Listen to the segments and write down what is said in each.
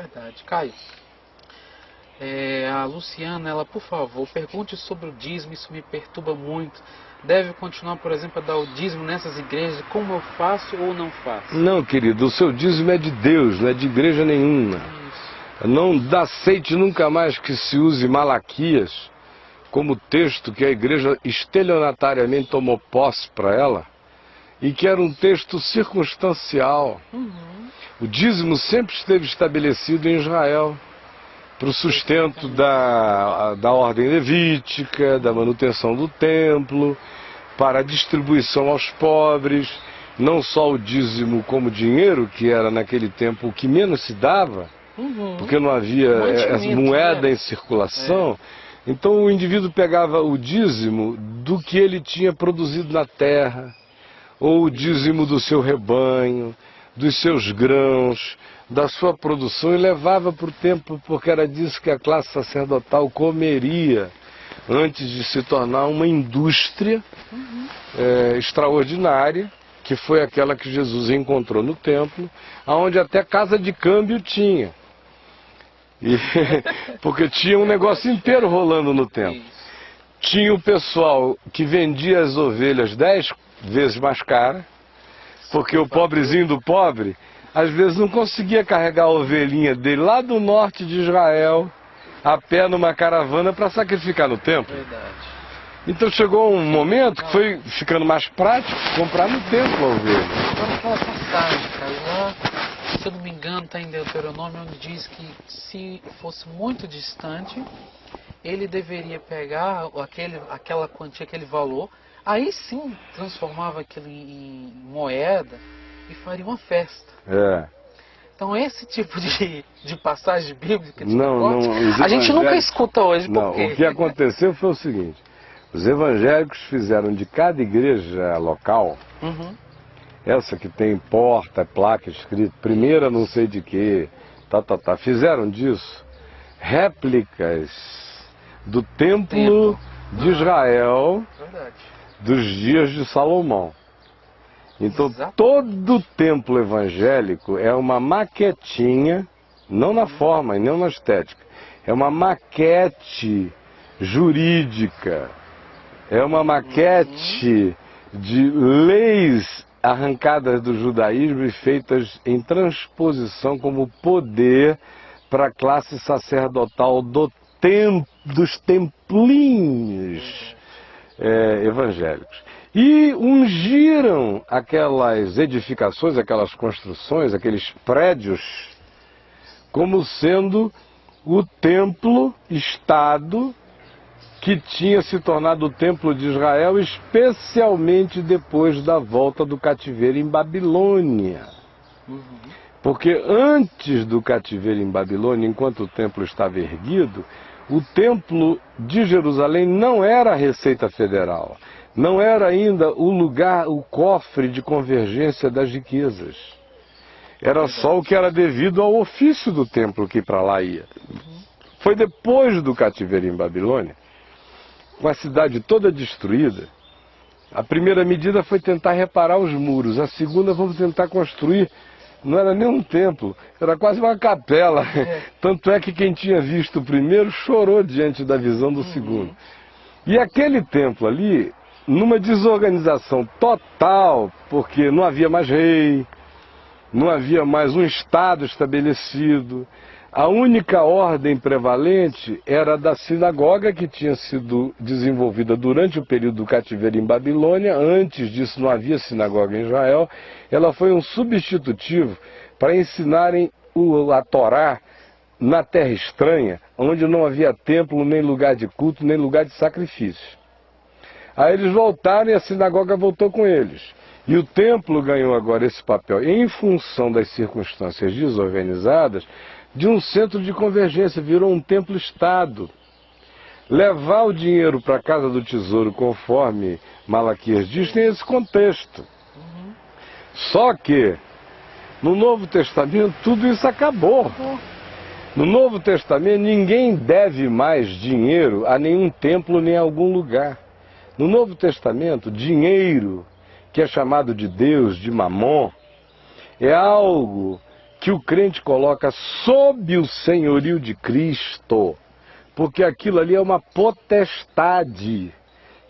verdade. Caio, a Luciana, ela, por favor, pergunte sobre o dízimo, isso me perturba muito. Deve continuar, por exemplo, a dar o dízimo nessas igrejas, como eu faço ou não faço? Não, querido, o seu dízimo é de Deus, não é de igreja nenhuma. Isso. Não aceite nunca mais que se use Malaquias como texto que a igreja estelionatariamente tomou posse para ela, e que era um texto circunstancial. O dízimo sempre esteve estabelecido em Israel, para o sustento da ordem levítica, da manutenção do templo, para a distribuição aos pobres, não só o dízimo como dinheiro, que era naquele tempo o que menos se dava, porque não havia moeda em circulação. Então o indivíduo pegava o dízimo do que ele tinha produzido na terra, ou o dízimo do seu rebanho, dos seus grãos, da sua produção, e levava para o templo, porque era disso que a classe sacerdotal comeria, antes de se tornar uma indústria extraordinária, que foi aquela que Jesus encontrou no templo, onde até casa de câmbio tinha. Porque tinha um negócio inteiro rolando no templo. Tinha o pessoal que vendia as ovelhas 10 vezes mais caras, porque o pobrezinho do pobre, às vezes não conseguia carregar a ovelhinha dele lá do norte de Israel, a pé numa caravana para sacrificar no templo. Então chegou um momento que foi ficando mais prático comprar no templo a ovelha. Agora aquela passagem, cara, lá, se eu não me engano, está em Deuteronômio, onde diz que se fosse muito distante, ele deveria pegar aquela quantia, aquele valor, aí sim transformava aquilo em moeda e faria uma festa. Então esse tipo de passagem bíblica, a gente nunca escuta hoje. Não, o que aconteceu foi o seguinte: os evangélicos fizeram de cada igreja local, essa que tem porta, placa escrita, primeira não sei de que, fizeram disso réplicas do templo de Israel dos dias de Salomão. Então todo o templo evangélico é uma maquetinha, não na forma e não na estética, é uma maquete jurídica, é uma maquete de leis arrancadas do judaísmo e feitas em transposição como poder para a classe sacerdotal dos templinhos evangélicos. E ungiram aquelas edificações, aquelas construções, aqueles prédios, como sendo o templo-estado que tinha se tornado o templo de Israel, especialmente depois da volta do cativeiro em Babilônia. Porque antes do cativeiro em Babilônia, enquanto o templo estava erguido, o templo de Jerusalém não era a Receita Federal. Não era ainda o lugar, o cofre de convergência das riquezas. Era só o que era devido ao ofício do templo que para lá ia. Foi depois do cativeiro em Babilônia, com a cidade toda destruída, a primeira medida foi tentar reparar os muros. A segunda, vamos tentar construir, não era nem um templo, era quase uma capela. Tanto é que quem tinha visto o primeiro chorou diante da visão do segundo. E aquele templo ali, numa desorganização total, porque não havia mais rei, não havia mais um Estado estabelecido, a única ordem prevalente era a da sinagoga, que tinha sido desenvolvida durante o período do cativeiro em Babilônia. Antes disso não havia sinagoga em Israel. Ela foi um substitutivo para ensinarem a Torá na terra estranha, onde não havia templo, nem lugar de culto, nem lugar de sacrifício. Aí eles voltaram e a sinagoga voltou com eles. E o templo ganhou agora esse papel, em função das circunstâncias desorganizadas, de um centro de convergência, virou um templo-estado. Levar o dinheiro para a casa do tesouro, conforme Malaquias diz, tem esse contexto. Só que, no Novo Testamento, tudo isso acabou. No Novo Testamento, ninguém deve mais dinheiro a nenhum templo nem a algum lugar. No Novo Testamento, dinheiro, que é chamado de Deus, de Mamon, é algo que o crente coloca sob o senhorio de Cristo, porque aquilo ali é uma potestade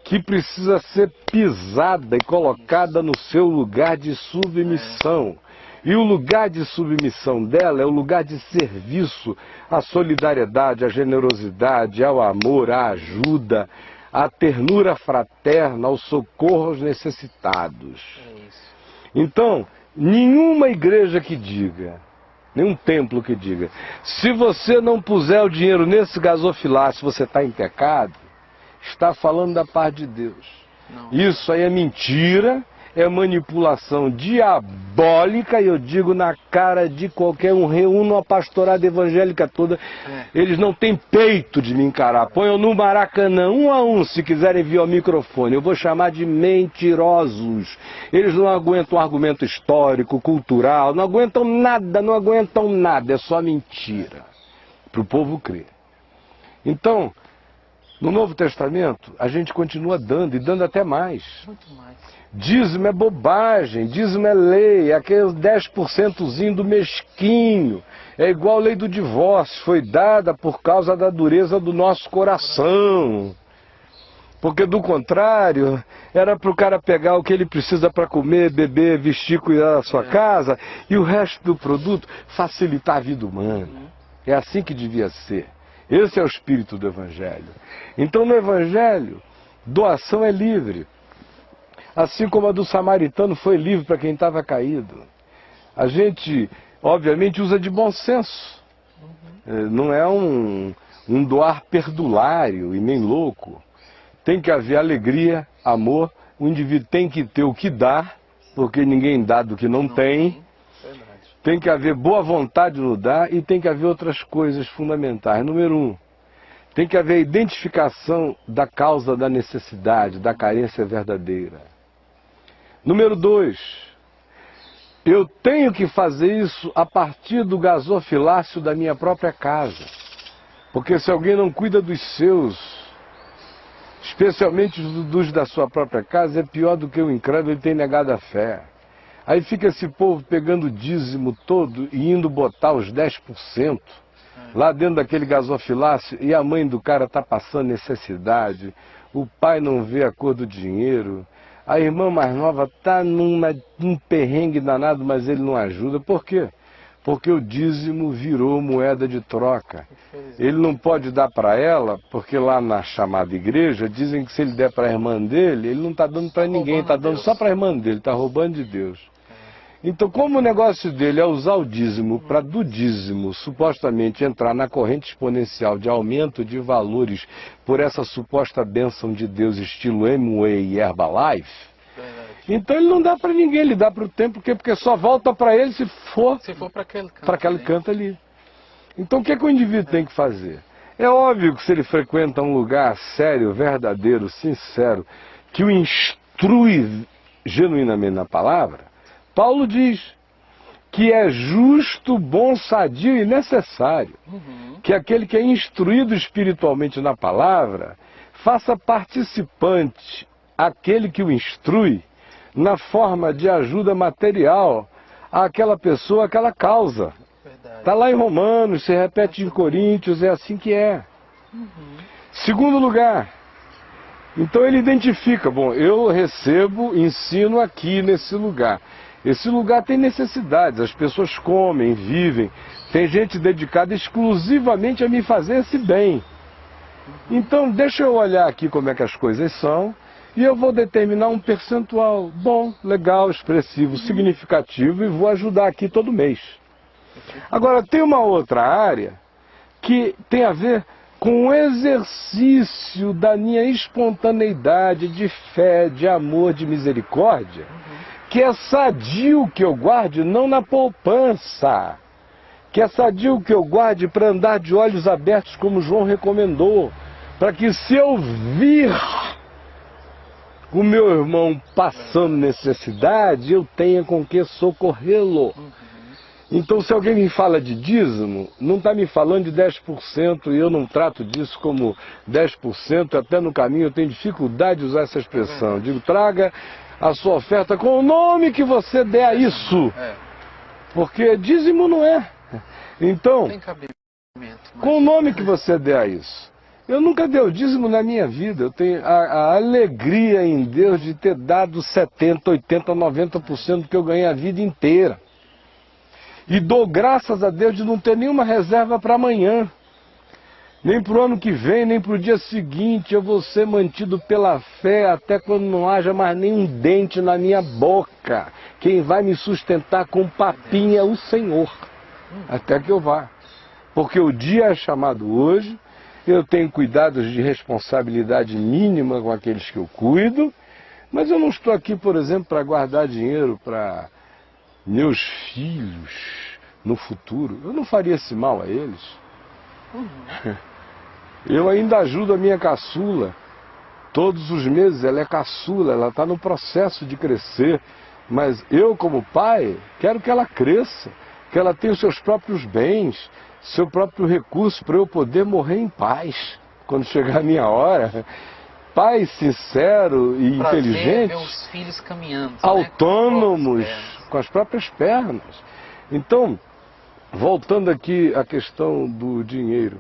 que precisa ser pisada e colocada no seu lugar de submissão. E o lugar de submissão dela é o lugar de serviço à solidariedade, à generosidade, ao amor, à ajuda, à ternura fraterna, ao socorro aos necessitados. Então, nenhuma igreja que diga, nenhum templo que diga, se você não puser o dinheiro nesse gasofilácio, você está em pecado, está falando da paz de Deus. Não. Isso aí é mentira, é manipulação diabólica, e eu digo na cara de qualquer um. Reúno a pastorada evangélica toda, eles não têm peito de me encarar. Ponham no Maracanã, um a um, se quiserem vir ao microfone. Eu vou chamar de mentirosos. Eles não aguentam argumento histórico, cultural, não aguentam nada, é só mentira, para o povo crer. Então, no Novo Testamento, a gente continua dando, e dando até mais. Muito mais. Dízimo é bobagem, dízimo é lei, é aquele 10%zinho do mesquinho. É igual a lei do divórcio, foi dada por causa da dureza do nosso coração. Porque do contrário, era para o cara pegar o que ele precisa para comer, beber, vestir, cuidar da sua casa, e o resto do produto facilitar a vida humana. É assim que devia ser. Esse é o espírito do Evangelho. Então no Evangelho, doação é livre. Assim como a do samaritano foi livre para quem estava caído. A gente, obviamente, usa de bom senso. Não é um doar perdulário e nem louco. Tem que haver alegria, amor. O indivíduo tem que ter o que dá, porque ninguém dá do que não tem. Tem que haver boa vontade no dar, e tem que haver outras coisas fundamentais. Número 1, tem que haver identificação da causa da necessidade, da carência verdadeira. Número 2, eu tenho que fazer isso a partir do gasofilácio da minha própria casa. Porque se alguém não cuida dos seus, especialmente dos da sua própria casa, é pior do que o incrédulo, ele tem negado a fé. Aí fica esse povo pegando o dízimo todo e indo botar os 10% lá dentro daquele gasofilácio, e a mãe do cara está passando necessidade, o pai não vê a cor do dinheiro, a irmã mais nova está num perrengue danado, mas ele não ajuda. Por quê? Porque o dízimo virou moeda de troca. Ele não pode dar para ela, porque lá na chamada igreja dizem que se ele der para a irmã dele, ele não está dando para ninguém, está dando só para a irmã dele, está roubando de Deus. Então, como o negócio dele é usar o dízimo para do dízimo supostamente entrar na corrente exponencial de aumento de valores por essa suposta bênção de Deus estilo Amway e Herbalife, então ele não dá para ninguém, ele dá para o templo, porque só volta para ele se for para aquele canto ali. Então o que o indivíduo tem que fazer? É óbvio que se ele frequenta um lugar sério, verdadeiro, sincero, que o instrui genuinamente na palavra, Paulo diz que é justo, bom, sadio e necessário que aquele que é instruído espiritualmente na palavra faça participante aquele que o instrui na forma de ajuda material àquela pessoa, àquela causa. Está lá em Romanos, se repete em Coríntios, é assim que é. Segundo lugar, então ele identifica, bom, eu recebo, ensino aqui nesse lugar. Esse lugar tem necessidades, as pessoas comem, vivem, tem gente dedicada exclusivamente a me fazer esse bem. Então deixa eu olhar aqui como é que as coisas são, e eu vou determinar um percentual bom, legal, expressivo, significativo, e vou ajudar aqui todo mês. Agora, tem uma outra área que tem a ver com o exercício da minha espontaneidade de fé, de amor, de misericórdia, que é sadio que eu guarde não na poupança, que é sadio que eu guarde para andar de olhos abertos, como João recomendou, para que se eu vir o meu irmão passando necessidade, eu tenha com que socorrê-lo. Então, se alguém me fala de dízimo, não está me falando de 10%, e eu não trato disso como 10%, até no caminho eu tenho dificuldade de usar essa expressão. Digo, traga a sua oferta com o nome que você der a isso. Porque dízimo não é. Então, Tem cabimento, com o nome que você der a isso. Eu nunca dei o dízimo na minha vida. Eu tenho a alegria em Deus de ter dado 70%, 80%, 90% do que eu ganhei a vida inteira. E dou graças a Deus de não ter nenhuma reserva para amanhã. Nem para o ano que vem, nem para o dia seguinte. Eu vou ser mantido pela fé até quando não haja mais nenhum dente na minha boca. Quem vai me sustentar com papinha é o Senhor. Até que eu vá. Porque o dia é chamado hoje. Eu tenho cuidados de responsabilidade mínima com aqueles que eu cuido. Mas eu não estou aqui, por exemplo, para guardar dinheiro para meus filhos no futuro. Eu não faria esse mal a eles. Eu ainda ajudo a minha caçula. Todos os meses ela é caçula, ela está no processo de crescer. Mas eu, como pai, quero que ela cresça, que ela tenha os seus próprios bens, seu próprio recurso para eu poder morrer em paz quando chegar a minha hora. Pai sincero e inteligente, ver os filhos caminhando, autônomos, né, com as próprias pernas. Então, voltando aqui à questão do dinheiro,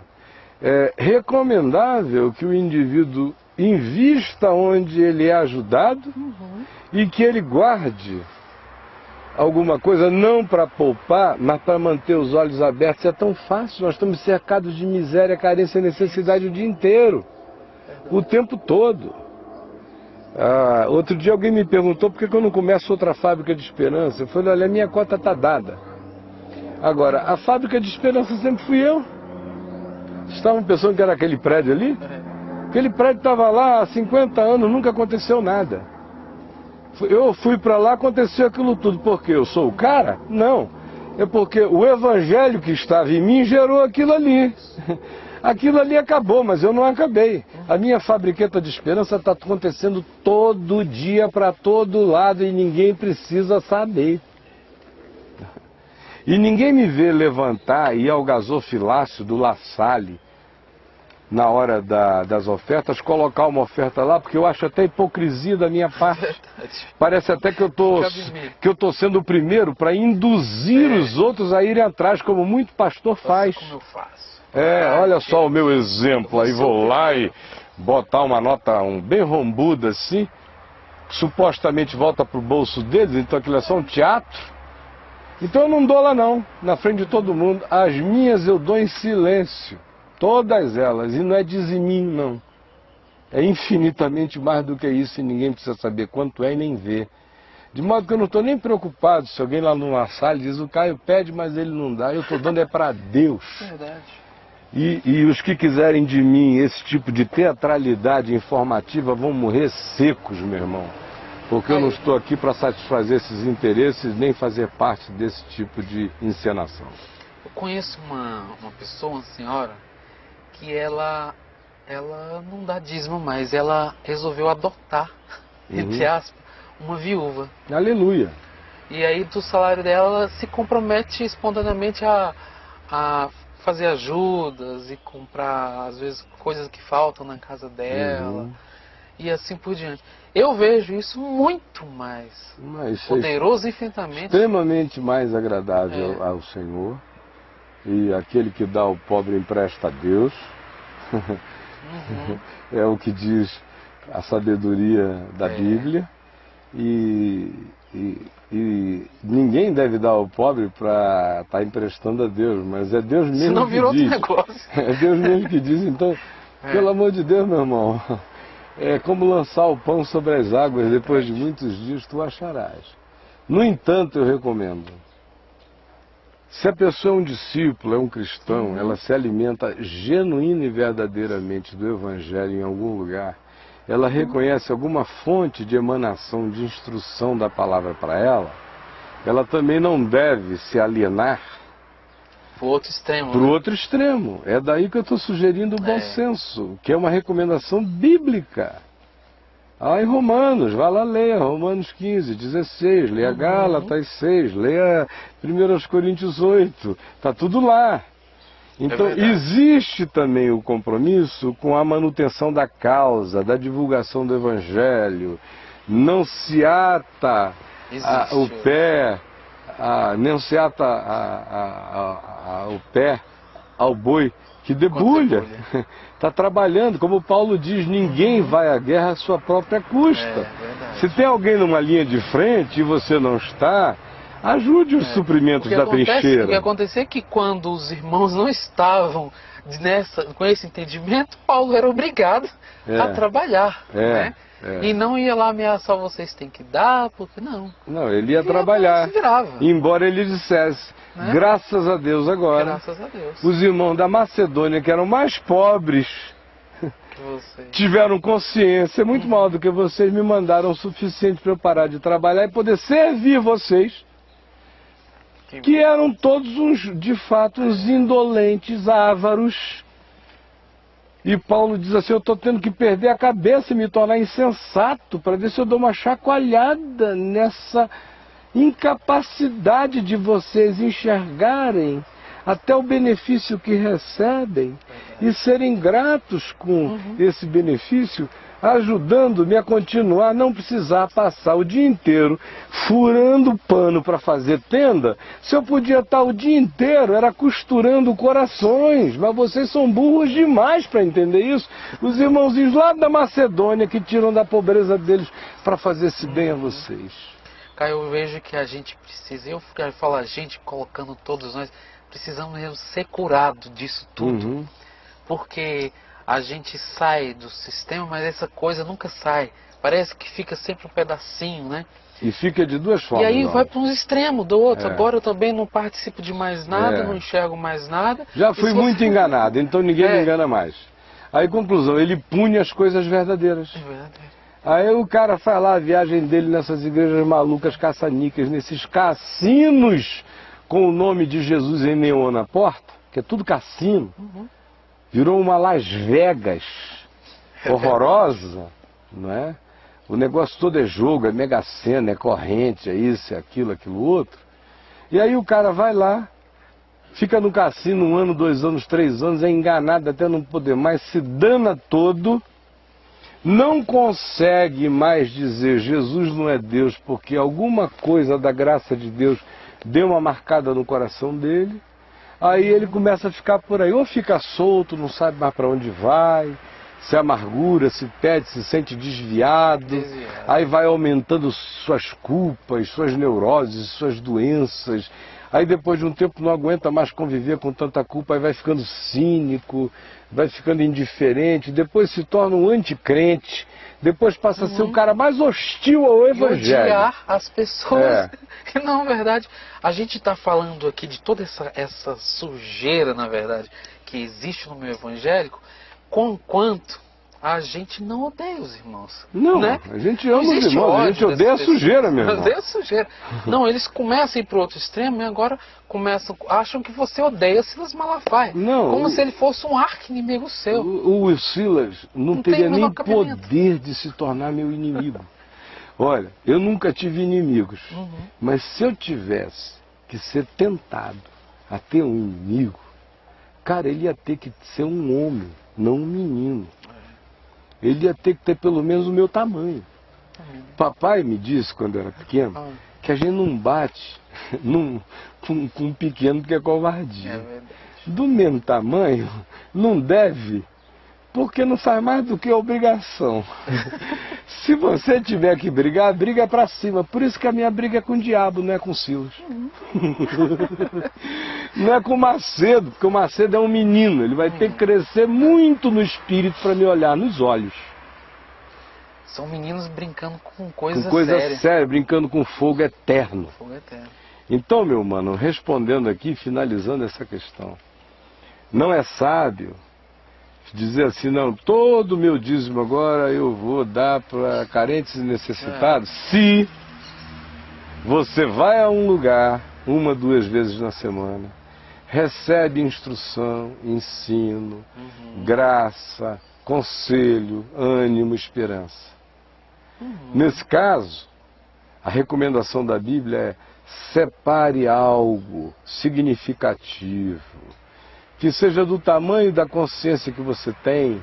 é recomendável que o indivíduo invista onde ele é ajudado e que ele guarde alguma coisa, não para poupar, mas para manter os olhos abertos. É tão fácil, nós estamos cercados de miséria, carência e necessidade o dia inteiro, o tempo todo. Outro dia alguém me perguntou por que eu não começo outra fábrica de esperança. Eu falei, olha, a minha cota está dada. Agora, a fábrica de esperança sempre fui eu. Vocês estavam pensando que era aquele prédio ali? Aquele prédio estava lá há 50 anos, nunca aconteceu nada. Eu fui para lá, aconteceu aquilo tudo. Por quê? Eu sou o cara? Não. É porque o evangelho que estava em mim gerou aquilo ali. Aquilo ali acabou, mas eu não acabei. A minha fabriqueta de esperança está acontecendo todo dia, para todo lado, e ninguém precisa saber. E ninguém me vê levantar e ir ao gasofilácio do La Salle, na hora das ofertas, colocar uma oferta lá, porque eu acho até hipocrisia da minha parte. Parece até que eu tô sendo o primeiro para induzir os outros a irem atrás, como muito pastor faz. Como eu faço. Olha só o meu exemplo, aí vou lá e botar uma nota bem rombuda assim, supostamente volta pro bolso deles, então aquilo é só um teatro. Então eu não dou lá não, na frente de todo mundo. As minhas eu dou em silêncio, todas elas, e não é diziminho não. É infinitamente mais do que isso e ninguém precisa saber quanto é e nem ver. De modo que eu não estou nem preocupado se alguém lá numa sala diz, o Caio pede, mas ele não dá. Eu estou dando é para Deus. Verdade. E os que quiserem de mim esse tipo de teatralidade informativa vão morrer secos, meu irmão. Porque eu não estou aqui para satisfazer esses interesses, nem fazer parte desse tipo de encenação. Eu conheço uma pessoa, uma senhora, que ela não dá dízimo mais, ela resolveu adotar, entre aspas, uma viúva. Aleluia. E aí do salário dela, ela se compromete espontaneamente a fazer ajudas e comprar, às vezes, coisas que faltam na casa dela, e assim por diante. Eu vejo isso muito mais poderoso, infinitamente. Extremamente mais agradável ao Senhor. E aquele que dá ao pobre empresta a Deus. É o que diz a sabedoria da Bíblia. E ninguém deve dar ao pobre para estar emprestando a Deus, mas é Deus mesmo Senão que virou diz. outro negócio. É Deus mesmo que diz. Então, pelo amor de Deus, meu irmão, é como lançar o pão sobre as águas, depois de muitos dias tu acharás. No entanto, eu recomendo, se a pessoa é um discípulo, é um cristão, ela se alimenta genuína e verdadeiramente do Evangelho em algum lugar, ela reconhece alguma fonte de emanação, de instrução da palavra para ela também não deve se alienar Pro outro extremo. Pro outro extremo. É daí que eu estou sugerindo o bom senso, que é uma recomendação bíblica. Em Romanos, vá lá, leia Romanos 15, 16, leia Gálatas 6, leia 1 Coríntios 8, está tudo lá. Então, existe também o compromisso com a manutenção da causa, da divulgação do Evangelho. Não se ata o pé nem se ata ao pé, ao boi que debulha. Está trabalhando, como Paulo diz, ninguém vai à guerra à sua própria custa. Se tem alguém numa linha de frente e você não está, ajude os suprimentos da trincheira. O que aconteceu é que quando os irmãos não estavam com esse entendimento, Paulo era obrigado a trabalhar, né? E não ia lá ameaçar, vocês têm que dar, porque não. Não, ele ia trabalhar, embora ele dissesse, né? Graças a Deus agora, graças a Deus, os irmãos da Macedônia, que eram mais pobres, tiveram consciência, muito maior do que vocês, me mandaram o suficiente para eu parar de trabalhar e poder servir vocês, que eram todos, de fato, uns indolentes, ávaros. E Paulo diz assim, eu estou tendo que perder a cabeça e me tornar insensato para ver se eu dou uma chacoalhada nessa incapacidade de vocês enxergarem até o benefício que recebem e serem gratos com esse benefício, ajudando-me a continuar a não precisar passar o dia inteiro furando pano para fazer tenda, se eu podia estar o dia inteiro era costurando corações, mas vocês são burros demais para entender isso. Os irmãozinhos lá da Macedônia que tiram da pobreza deles para fazer esse bem a vocês. Caio, eu vejo que a gente precisa, eu quero falar a gente, colocando todos nós, precisamos mesmo ser curados disso tudo, porque a gente sai do sistema, mas essa coisa nunca sai. Parece que fica sempre um pedacinho, né? E fica de duas formas. E aí vai para um extremo do outro. Agora eu também não participo de mais nada, não enxergo mais nada. Já fui muito enganado, então ninguém me engana mais. Aí, conclusão, ele pune as coisas verdadeiras. Aí o cara faz lá a viagem dele nessas igrejas malucas, caça-níqueis, nesses cassinos com o nome de Jesus em neon na porta, que é tudo cassino. Virou uma Las Vegas horrorosa, não é? O negócio todo é jogo, é mega-sena, é corrente, é isso, é aquilo, aquilo outro. E aí o cara vai lá, fica no cassino 1 ano, 2 anos, 3 anos, é enganado até não poder mais, se dana todo, não consegue mais dizer Jesus não é Deus, porque alguma coisa da graça de Deus deu uma marcada no coração dele. Aí ele começa a ficar por aí, ou fica solto, não sabe mais para onde vai, se amargura, se perde, se sente desviado. Aí vai aumentando suas culpas, suas neuroses, suas doenças. Aí depois de um tempo não aguenta mais conviver com tanta culpa, aí vai ficando cínico, vai ficando indiferente, depois se torna um anticrente, depois passa a ser o cara mais hostil ao evangelho. E odiar as pessoas. E não, na verdade, a gente está falando aqui de toda essa sujeira, na verdade, que existe no meio evangélico, quanto a gente não odeia os irmãos. Não, né? A gente ama os irmãos, a gente odeia a sujeira mesmo. Odeia a sujeira. Não, eles começam a ir para o outro extremo e agora acham que você odeia Silas Malafaia. Não, como se ele fosse um arqui-inimigo seu. O Silas não teria nem poder de se tornar meu inimigo. Olha, eu nunca tive inimigos, mas se eu tivesse que ser tentado a ter um inimigo, cara, ele ia ter que ser um homem, não um menino. Ele ia ter que ter pelo menos o meu tamanho. Papai me disse, quando eu era pequeno, que a gente não bate com um pequeno porque é covardia. Do mesmo tamanho, não deve, porque não faz mais do que obrigação. Se você tiver que brigar, briga pra cima. Por isso que a minha briga é com o diabo, não é com o Silas. Não é com o Macedo, porque o Macedo é um menino. Ele vai ter que crescer muito no espírito para me olhar nos olhos. São meninos brincando com coisa séria, brincando com fogo eterno. Fogo eterno. Então, meu mano, respondendo aqui, finalizando essa questão, não é sábio dizer assim, não, todo o meu dízimo agora eu vou dar para carentes e necessitados, se você vai a um lugar 1, 2 vezes na semana, recebe instrução, ensino, graça, conselho, ânimo, esperança. Nesse caso, a recomendação da Bíblia é separe algo significativo, que seja do tamanho da consciência que você tem,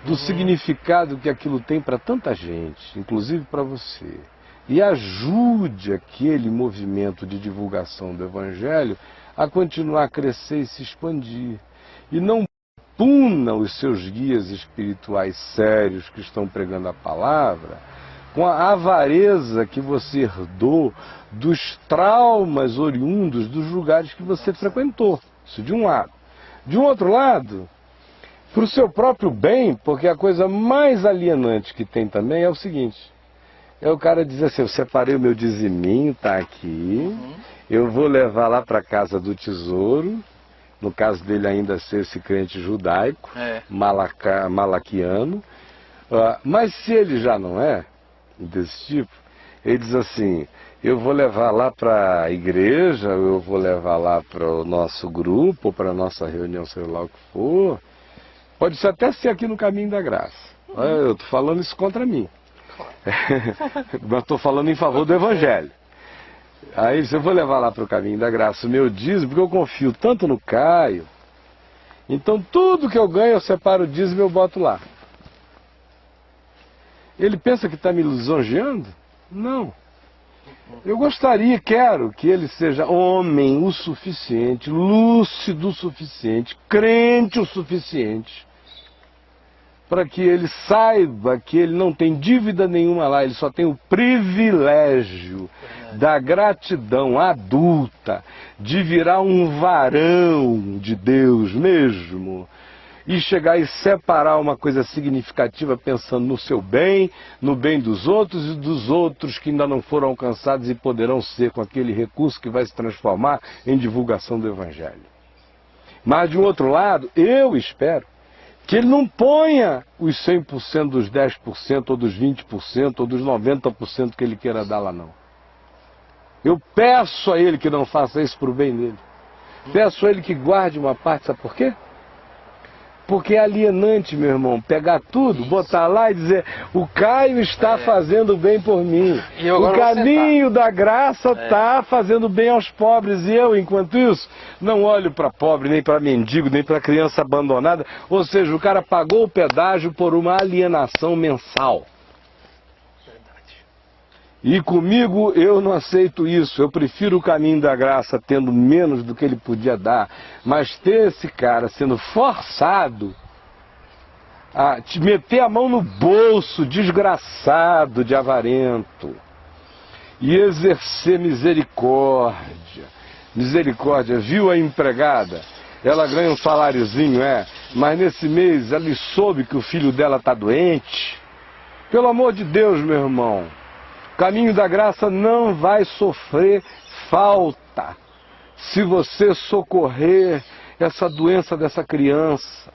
do significado que aquilo tem para tanta gente, inclusive para você. e ajude aquele movimento de divulgação do Evangelho a continuar a crescer e se expandir. E não puna os seus guias espirituais sérios que estão pregando a palavra com a avareza que você herdou dos traumas oriundos dos lugares que você frequentou. Isso de um lado. De um outro lado, para o seu próprio bem, porque a coisa mais alienante que tem também é o seguinte: é o cara dizer assim, eu separei o meu diziminho, tá aqui, eu vou levar lá para a casa do tesouro, no caso dele ainda ser esse crente judaico, malaquiano, mas se ele já não é desse tipo, ele diz assim, eu vou levar lá para a igreja, eu vou levar lá para o nosso grupo, para a nossa reunião, sei lá o que for, pode ser até ser aqui no Caminho da Graça. Eu estou falando isso contra mim. Mas estou falando em favor do Evangelho. Aí eu vou levar lá para o Caminho da Graça o meu dízimo, porque eu confio tanto no Caio. Então tudo que eu ganho eu separo o dízimo e eu boto lá. Ele pensa que está me lisonjeando? Não. Eu gostaria, quero que ele seja homem o suficiente, lúcido o suficiente, crente o suficiente, para que ele saiba que ele não tem dívida nenhuma lá, ele só tem o privilégio da gratidão adulta, de virar um varão de Deus mesmo, e chegar e separar uma coisa significativa pensando no seu bem, no bem dos outros e dos outros que ainda não foram alcançados e poderão ser com aquele recurso que vai se transformar em divulgação do Evangelho. Mas de um outro lado, eu espero que ele não ponha os 100% dos 10% ou dos 20% ou dos 90% que ele queira dar lá não. Eu peço a ele que não faça isso para o bem dele. Peço a ele que guarde uma parte, sabe por quê? Porque é alienante, meu irmão, pegar tudo, botar lá e dizer, o Caio está fazendo bem por mim. O caminho da graça está fazendo bem aos pobres. E eu, enquanto isso, não olho para pobre, nem para mendigo, nem para criança abandonada. Ou seja, o cara pagou o pedágio por uma alienação mensal. E comigo eu não aceito isso, eu prefiro o caminho da graça tendo menos do que ele podia dar, mas ter esse cara sendo forçado a te meter a mão no bolso, desgraçado de avarento, e exercer misericórdia. Misericórdia, viu a empregada? Ela ganha um saláriozinho, mas nesse mês ela soube que o filho dela está doente. Pelo amor de Deus, meu irmão. O caminho da graça não vai sofrer falta se você socorrer essa doença dessa criança.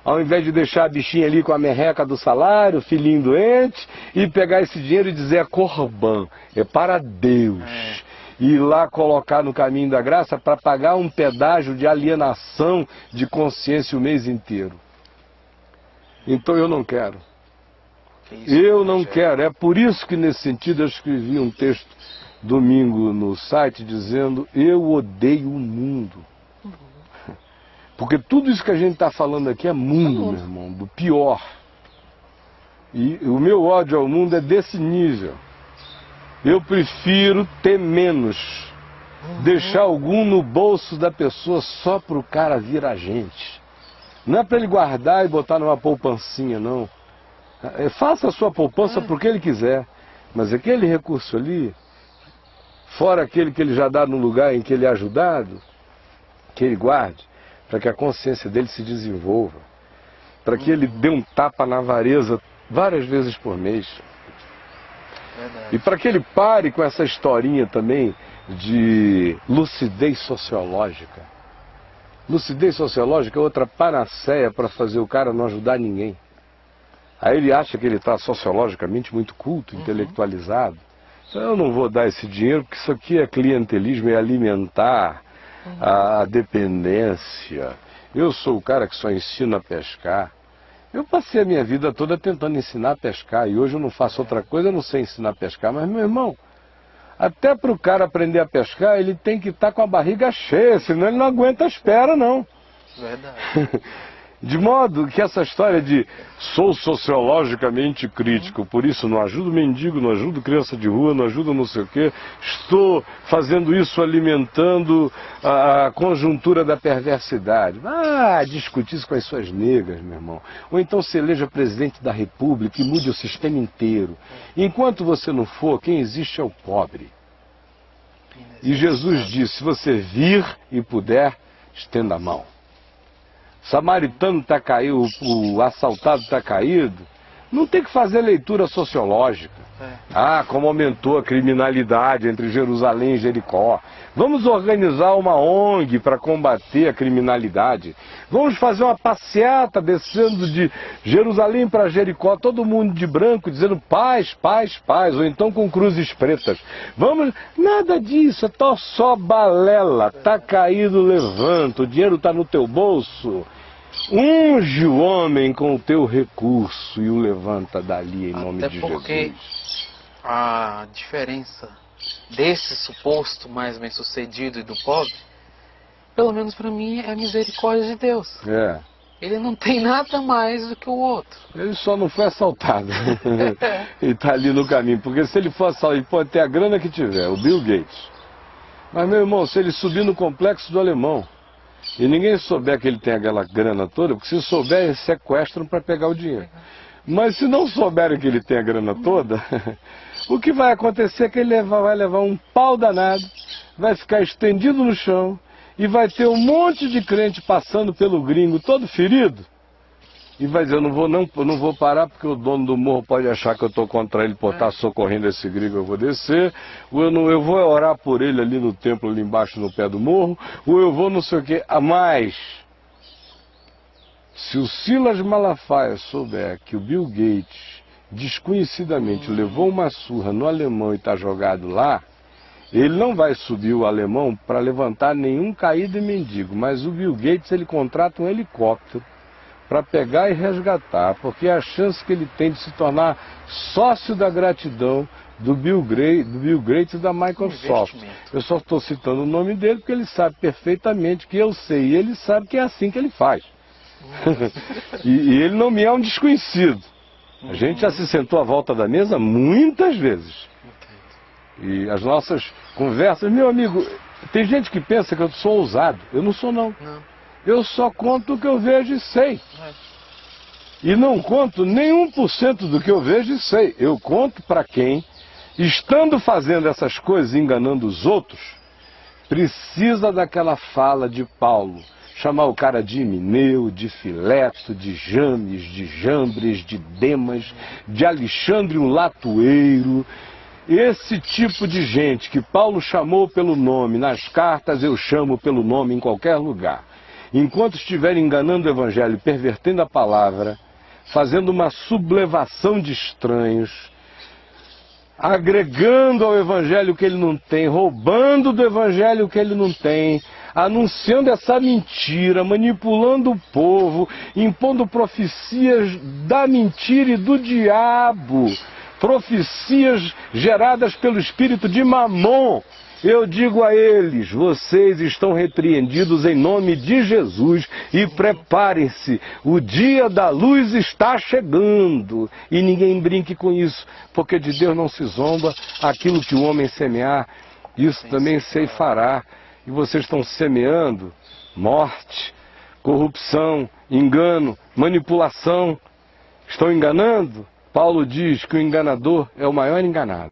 Ao invés de deixar a bichinha ali com a merreca do salário, filhinho doente, e pegar esse dinheiro e dizer é corban, é para Deus. E ir lá colocar no caminho da graça para pagar um pedágio de alienação de consciência o mês inteiro. Então eu não quero. Eu não quero, é por isso que nesse sentido eu escrevi um texto domingo no site dizendo eu odeio o mundo. Porque tudo isso que a gente está falando aqui é mundo, meu irmão, do pior. E o meu ódio ao mundo é desse nível. Eu prefiro ter menos, deixar algum no bolso da pessoa só para o cara vir a gente. Não é para ele guardar e botar numa poupancinha, não. Faça a sua poupança porque ele quiser, mas aquele recurso ali, fora aquele que ele já dá no lugar em que ele é ajudado, que ele guarde, para que a consciência dele se desenvolva, para que ele dê um tapa na avareza várias vezes por mês. E para que ele pare com essa historinha também de lucidez sociológica. Lucidez sociológica é outra panaceia para fazer o cara não ajudar ninguém. Aí ele acha que ele está sociologicamente muito culto, intelectualizado. Eu não vou dar esse dinheiro porque isso aqui é clientelismo, é alimentar a dependência. Eu sou o cara que só ensina a pescar. Eu passei a minha vida toda tentando ensinar a pescar e hoje eu não faço outra coisa, eu não sei ensinar a pescar. Mas, meu irmão, até para o cara aprender a pescar, ele tem que estar com a barriga cheia, senão ele não aguenta a espera, não. Verdade. De modo que essa história de sou sociologicamente crítico, por isso não ajudo mendigo, não ajudo criança de rua, não ajudo não sei o quê, estou fazendo isso alimentando a conjuntura da perversidade. Discutir isso com as suas negras, meu irmão. Ou então se eleja presidente da República e mude o sistema inteiro. Enquanto você não for, quem existe é o pobre. E Jesus disse, se você vir e puder, estenda a mão. O samaritano está caído, o assaltado está caído, não tem que fazer leitura sociológica. Como aumentou a criminalidade entre Jerusalém e Jericó. Vamos organizar uma ONG para combater a criminalidade. Vamos fazer uma passeata descendo de Jerusalém para Jericó, todo mundo de branco dizendo paz, paz, paz, ou então com cruzes pretas. Vamos, nada disso, só balela, tá caído, levanta, o dinheiro está no teu bolso. Unge o homem com o teu recurso e o levanta dali em nome de Jesus. Até porque a diferença desse suposto mais bem-sucedido e do pobre, pelo menos para mim, é a misericórdia de Deus. Ele não tem nada mais do que o outro. Ele só não foi assaltado. Ele está ali no caminho. Porque se ele for assaltado, ele pode ter a grana que tiver, o Bill Gates. Mas, meu irmão, se ele subir no complexo do Alemão e ninguém souber que ele tem aquela grana toda, porque se souber, eles sequestram para pegar o dinheiro. Mas se não souberem que ele tem a grana toda, o que vai acontecer é que ele vai levar um pau danado, vai ficar estendido no chão e vai ter um monte de crente passando pelo gringo todo ferido e vai dizer, eu não vou parar porque o dono do morro pode achar que eu estou contra ele por estar socorrendo esse gringo, eu vou descer, ou eu vou orar por ele ali no templo, ali embaixo no pé do morro, ou eu vou não sei o que, a mais. Se o Silas Malafaia souber que o Bill Gates desconhecidamente levou uma surra no alemão e está jogado lá, ele não vai subir o alemão para levantar nenhum caído e mendigo, mas o Bill Gates ele contrata um helicóptero para pegar e resgatar, porque é a chance que ele tem de se tornar sócio da gratidão do Bill Gates e da Microsoft. Eu só estou citando o nome dele porque ele sabe perfeitamente que eu sei, e ele sabe que é assim que ele faz. e ele não me é um desconhecido. A gente já se sentou à volta da mesa muitas vezes. E as nossas conversas, meu amigo, tem gente que pensa que eu sou ousado. Eu não sou não. Eu só conto o que eu vejo e sei. E não conto nem 1% do que eu vejo e sei. Eu conto para quem, estando fazendo essas coisas, enganando os outros, precisa daquela fala de Paulo. Chamar o cara de Himeneu, de Fileto, de James, de Jambres, de Demas, de Alexandre o Latueiro. Esse tipo de gente que Paulo chamou pelo nome, nas cartas eu chamo pelo nome em qualquer lugar. Enquanto estiver enganando o evangelho, pervertendo a palavra, fazendo uma sublevação de estranhos, agregando ao evangelho o que ele não tem, roubando do evangelho o que ele não tem, anunciando essa mentira, manipulando o povo, impondo profecias da mentira e do diabo, profecias geradas pelo espírito de Mamon. Eu digo a eles, vocês estão repreendidos em nome de Jesus e preparem-se, o dia da luz está chegando. E ninguém brinque com isso, porque de Deus não se zomba, aquilo que o homem semear, isso também ceifará. E vocês estão semeando morte, corrupção, engano, manipulação. Estão enganando? Paulo diz que o enganador é o maior enganado.